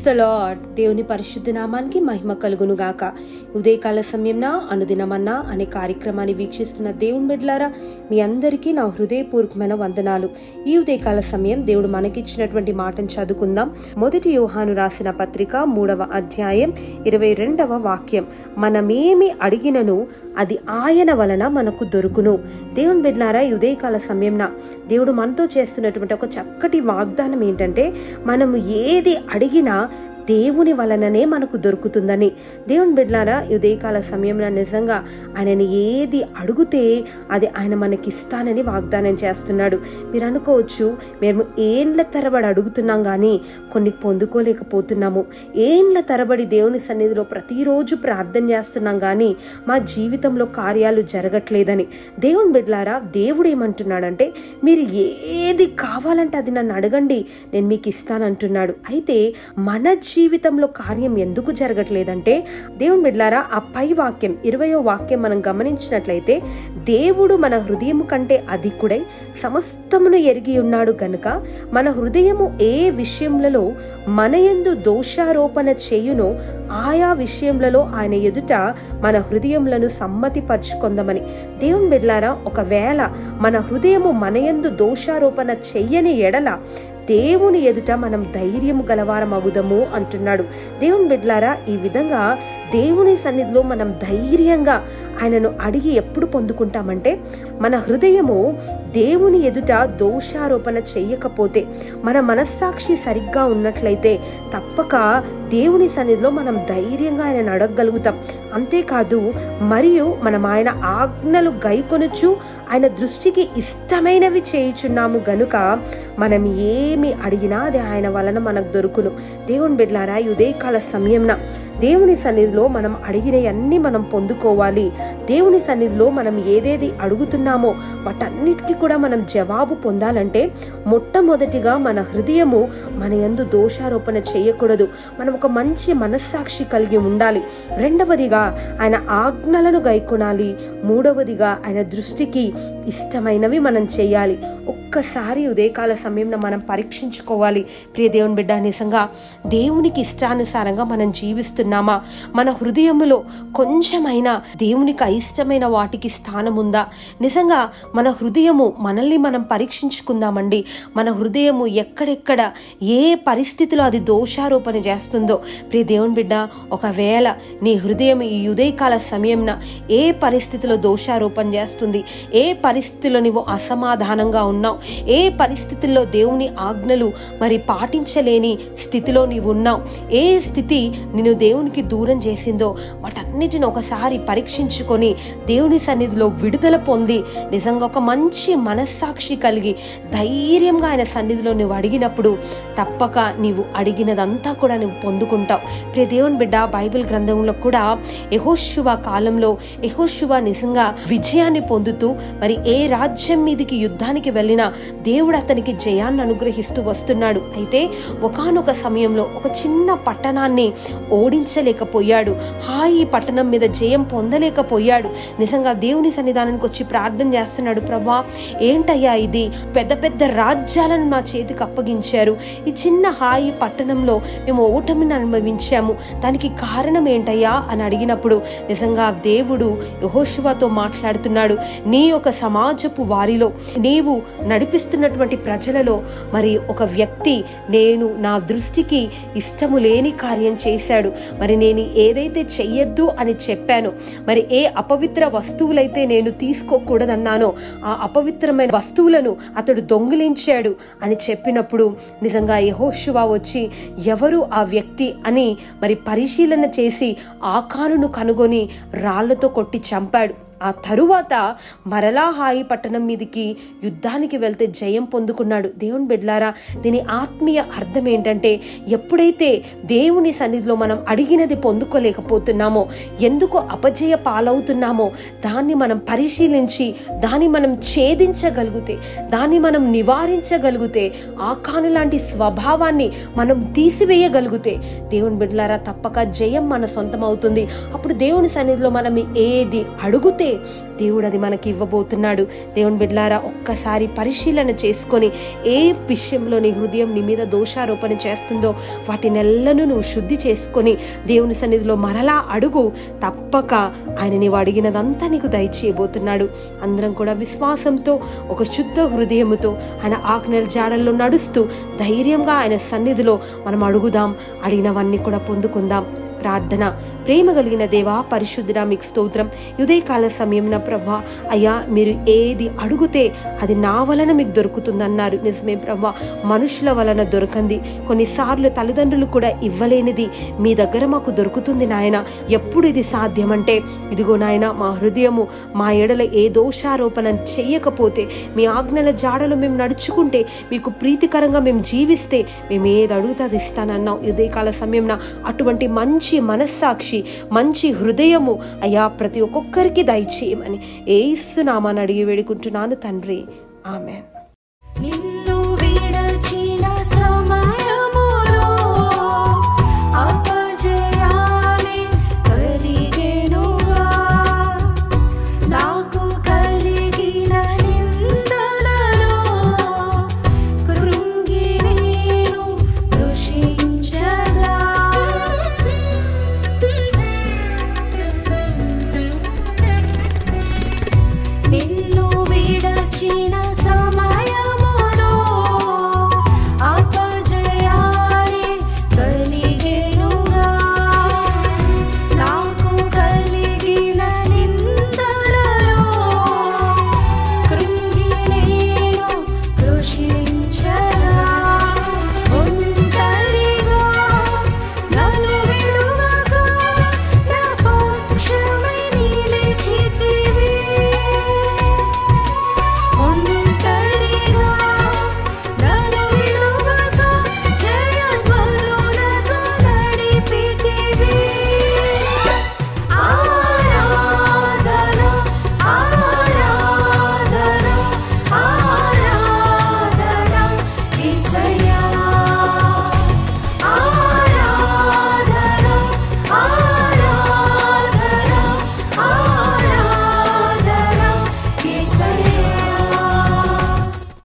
The lord. దేవుని పరిశుద్ధ నామానికి మహిమ కలుగును గాక. ఉదయకాల సమయంన అనుదినమన్నా అనే కార్యక్రమాన్ని వీక్షిస్తున్న దేవుని బిడ్డలారా, మీ అందరికీ నా హృదయపూర్వకమైన వందనాలు. ఈ ఉదయకాల సమయం దేవుడు మనకిచ్చినటువంటి మాటను చదువుకుందాం. 1 యోహాను రాసిన పత్రిక 3వ అధ్యాయం 22వ వాక్యం. మనమేమి అడిగినను అది ఆయన వలన మనకు దొరుకును. దేవుని బిడ్డలారా, ఈ ఉదయకాల సమయంన దేవుడు మనతో చేస్తున్నటువంటి ఒక చక్కటి వాగ్దానం ఏంటంటే, మనము ఏది అడిగినా దేవుని వలననే మనకు దొరుకుతుందని. దేవుని బిడ్డలారా, ఈ ఉదయకాల సమయంలో నిజంగా ఆయనని ఏది అడిగితే అది ఆయన మనకిస్తానని వాగ్దానం చేస్తున్నాడు. మీరు అనుకోవచ్చు, మేము ఏండ్ల తరబడి అడుగుతున్నాం కానీ కొన్ని పొందుకోలేకపోతున్నాము. ఏండ్ల తరబడి దేవుని సన్నిధిలో ప్రతిరోజు ప్రార్థన చేస్తున్నాం కానీ మా జీవితంలో కార్యాలు జరగట్లేదని. దేవుని బిడ్డలారా, దేవుడు ఏమంటున్నాడంటే, మీరు ఏది కావాలంటే అది నన్ను అడగండి, నేను మీకు ఇస్తానంటున్నాడు. అయితే మన జీవితంలో కార్యం ఎందుకు జరగట్లేదంటే, దేవుని బిడ్డలారా, ఆ పై వాక్యం 20వ వాక్యం మనం గమనించినట్లయితే, దేవుడు మన హృదయం కంటే అధికుడై సమస్తమును ఎరిగి ఉన్నాడు గనుక మన హృదయము ఏ విషయములలో మన యందు దోషారోపణ చేయునో ఆయా విషయములలో ఆయన ఎదుట మన హృదయములను సమ్మతిపరుచుకొందమని. దేవుని బిడ్డలారా, ఒకవేళ మన హృదయము మన యందు దోషారోపణ చెయ్యని ఎడల దేవుని ఎదుట మనం ధైర్యము గలవారం అగుదము అంటున్నాడు. దేవుని బిడ్డలారా, ఈ విధంగా దేవుని సన్నిధిలో మనం ధైర్యంగా ఆయనను అడిగి ఎప్పుడు పొందుకుంటామంటే, మన హృదయము దేవుని ఎదుట దోషారోపణ చెయ్యకపోతే, మన మనస్సాక్షి సరిగ్గా ఉన్నట్లయితే తప్పక దేవుని సన్నిధిలో మనం ధైర్యంగా ఆయనను అడగగలుగుతాం. అంతేకాదు, మరియు మనం ఆయన ఆజ్ఞలు గైకొనొచ్చు ఆయన దృష్టికి ఇష్టమైనవి చేయుచున్నాము గనుక మనం ఏమి అడిగినా అది ఆయన వలన మనకు దొరుకును. దేవుని బిడ్డలారా, ఈ ఉదయకాల సమయంన దేవుని సన్నిధిలో మనం అడిగినవన్నీ మనం పొందుకోవాలి. దేవుని సన్నిధిలో మనం ఏదేది అడుగుతున్నామో వాటన్నిటికీ కూడా మనం జవాబు పొందాలంటే, మొట్టమొదటిగా మన హృదయము మన యందు దోషారోపణ చేయకూడదు. మనం ఒక మంచి మనస్సాక్షి కలిగి ఉండాలి. రెండవదిగా ఆయన ఆజ్ఞలను గైకొనాలి. మూడవదిగా ఆయన దృష్టికి ఇష్టమైనవి మనం చేయాలి. ఒక్కసారి ఉదయకాల సమయంలో మనం పరీక్షించుకోవాలి. ప్రియ దేవుని బిడ్డ, నిజంగా దేవునికి ఇష్టానుసారంగా మనం జీవిస్తున్నామా? మన హృదయములో కొంచెమైనా దేవునికి అయిష్టమైన వాటికి స్థానం ఉందా? నిజంగా మన హృదయము మనల్ని మనం పరీక్షించుకుందామండి. మన హృదయము ఎక్కడెక్కడ ఏ పరిస్థితిలో అది దోషారోపణ చేస్తుందో. ప్రియ దేవుని బిడ్డ, ఒకవేళ నీ హృదయం ఈ ఉదయకాల సమయంన ఏ పరిస్థితిలో దోషారోపణ చేస్తుంది, ఏ పరిస్థితిలో నీవు అసమాధానంగా ఉన్నావు, ఏ పరిస్థితుల్లో దేవుని ఆజ్ఞలు మరి పాటించలేని స్థితిలో నీవు ఉన్నావు, ఏ స్థితి నిన్ను దేవునికి దూరం చేసిందో, వాటన్నిటిని ఒకసారి పరీక్షించుకొని దేవుని సన్నిధిలో విడుదల పొంది నిజంగా ఒక మంచి మనస్సాక్షి కలిగి ధైర్యంగా ఆయన సన్నిధిలో నువ్వు అడిగినప్పుడు తప్పక నీవు అడిగినదంతా కూడా నువ్వు పొందుకుంటావు. ప్రియ దేవుని బిడ్డ, బైబిల్ గ్రంథంలో కూడా యెహోషువ కాలంలో యెహోషువ నిజంగా విజయాన్ని పొందుతూ మరి ఏ రాజ్యం మీదకి యుద్ధానికి వెళ్ళినా దేవుడు అతనికి జయాన్ని అనుగ్రహిస్తూ వస్తున్నాడు. అయితే ఒకానొక సమయంలో ఒక చిన్న పట్టణాన్ని ఓడించలేకపోయాడు. హాయి పట్టణం మీద జయం పొందలేకపోయాడు. నిజంగా దేవుని సన్నిధానానికి వచ్చి ప్రార్థన చేస్తున్నాడు, ప్రభా ఏంటయ్యా ఇది, పెద్ద పెద్ద రాజ్యాలను మా చేతికి అప్పగించారు, ఈ చిన్న హాయి పట్టణంలో మేము ఓటమిని అనుభవించాము, దానికి కారణం ఏంటయ్యా అని అడిగినప్పుడు నిజంగా దేవుడు యెహోషువతో మాట్లాడుతున్నాడు. నీ యొక్క సమాజపు వారిలో, నీవు నడిపిస్తున్నటువంటి ప్రజలలో మరి ఒక వ్యక్తి నేను నా దృష్టికి ఇష్టము లేని కార్యం చేశాడు. మరి నేను ఏదైతే చెయ్యొద్దు అని చెప్పానో, మరి ఏ అపవిత్ర వస్తువులైతే నేను తీసుకోకూడదన్నానో ఆ అపవిత్రమైన వస్తువులను అతడు దొంగిలించాడు అని చెప్పినప్పుడు నిజంగా యెహోషువ వచ్చి ఎవరు ఆ వ్యక్తి అని మరి పరిశీలన చేసి ఆకానును కనుగొని రాళ్లతో కొట్టి చంపాడు. ఆ తరువాత మరలా హాయి పట్టణం మీదికి యుద్ధానికి వెళ్తే జయం పొందుకున్నాడు. దేవుని బిడ్డలారా, దీని ఆత్మీయ అర్థం ఏంటంటే, ఎప్పుడైతే దేవుని సన్నిధిలో మనం అడిగినది పొందుకోలేకపోతున్నామో, ఎందుకు అపజయ పాలవుతున్నామో దాన్ని మనం పరిశీలించి దాన్ని మనం ఛేదించగలిగితే, దాన్ని మనం నివారించగలిగితే, ఆకాను లాంటి స్వభావాన్ని మనం తీసివేయగలిగితే దేవుని బిడ్డలారా తప్పక జయం మన సొంతం అవుతుంది. అప్పుడు దేవుని సన్నిధిలో మనం ఏది అడుగుతే అడుగుతే దేవుడు అది మనకి ఇవ్వబోతున్నాడు. దేవుని బిడ్డలారా, ఒక్కసారి పరిశీలన చేసుకొని ఏ విషయంలో నీ హృదయం నీ మీద దోషారోపణ చేస్తుందో వాటినెల్లను నువ్వు శుద్ధి చేసుకొని దేవుని సన్నిధిలో మరలా అడుగు. తప్పక ఆయన నీవు అడిగినదంతా నీకు దయచేయబోతున్నాడు. అందరం కూడా విశ్వాసంతో, ఒక శుద్ధ హృదయముతో ఆయన ఆజ్ఞల జాడల్లో నడుస్తూ ధైర్యంగా ఆయన సన్నిధిలో మనం అడుగుదాం. అడిగినవన్నీ కూడా పొందుకుందాం. ప్రార్థన. ప్రేమ కలిగిన దేవా, పరిశుద్ధుడా, మీకు స్తోత్రం. ఉదయకాల సమయంలో ప్రభా, అయ్యా మీరు ఏది అడిగితే అది నా వలన మీకు దొరుకుతుందన్నారు. నిజమే ప్రభా, మనుషుల వలన దొరకంది, కొన్నిసార్లు తల్లిదండ్రులు కూడా ఇవ్వలేనిది మీ దగ్గర మాకు దొరుకుతుంది నాయన. ఎప్పుడు ఇది సాధ్యమంటే ఇదిగో నాయన, మా హృదయము మా ఎడల ఏ దోషారోపణ చేయకపోతే, మీ ఆజ్ఞల జాడలో మేము నడుచుకుంటే, మీకు ప్రీతికరంగా మేము జీవిస్తే మేము ఏది అడుగుతా అది ఇస్తానన్నావు. ఉదయకాల సమయంలో అటువంటి మంచి మనస్సాక్షి, మంచి హృదయము అయ్యా ప్రతి ఒక్కొక్కరికి దయచేయమని యేసు నామాన అడిగి వేడుకుంటున్నాను తండ్రి. ఆమెన్.